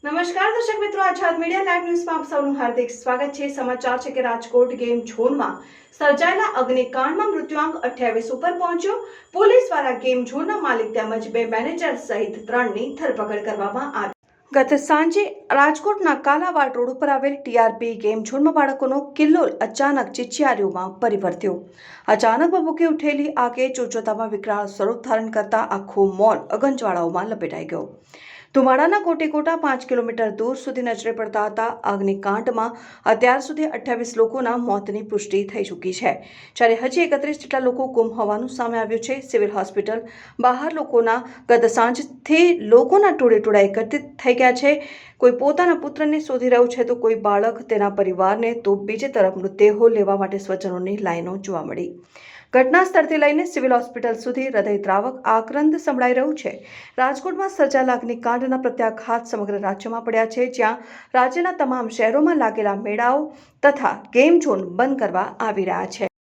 નમસ્કાર દર્શક મિત્રો, આઝાદ મીડિયા લાઈવ ન્યૂઝમાં આપ સૌનું હાર્દિક સ્વાગત છે। સમાચાર છે કે રાજકોટ ગેમ ઝોનમાં સર્જાયેલા અગ્નિકાંડમાં મૃત્યુઆંક 28 ઉપર પહોંચ્યો। પોલીસ દ્વારા ગેમ ઝોનના માલિક તેમજ 2 મેનેજર સહિત 3ની ધરપકડ કરવામાં આવી। ગત સાંજે રાજકોટના કાલાવાડ રોડ ઉપર આવેલ ટીઆરપી ગેમ ઝોનમાં બાળકોનો કિલ્લોલ અચાનક ચિચિયારીઓમાં પરિવર્ત્યો। અચાનક ભભૂકી ઉઠેલી આગે જોતજોતામાં વિકરાળ સ્વરૂપ ધારણ કરતા આખો મોલ અગનજ્વાળાઓમાં લપેટાઈ ગયો। ધુમાડાના કોટેકોટા 5 કિલોમીટર દૂર સુધી નજરે પડતા હતા। અગ્નિકાંડમાં અત્યાર સુધી 28 લોકોના મોતની પુષ્ટિ થઈ ચૂકી છે, જ્યારે હજી 31 જેટલા લોકો ગુમ હોવાનું સામે આવ્યું છે। સિવિલ હોસ્પિટલ બહાર ગત સાંજથી લોકોના ટોળે એકત્રિત થઈ ગયા છે। કોઈ પોતાના પુત્રને શોધી રહ્યું છે તો કોઈ બાળક તેના પરિવારને, તો બીજી તરફ મૃતદેહો લેવા માટે સ્વજનોની લાઈનો જોવા મળી। ઘટના સ્થળથી લઈને સિવિલ હોસ્પિટલ સુધી હૃદયદ્રાવક આક્રંદ સંભળાઈ રહ્યું છે। રાજકોટમાં સર્જાયેલા અગ્નિકાંડના પ્રત્યાઘાત સમગ્ર રાજ્યમાં પડ્યા છે, જ્યાં રાજ્યના તમામ શહેરોમાં લાગેલા મેળાઓ તથા ગેમ ઝોન બંધ કરવા આવી રહ્યા છે।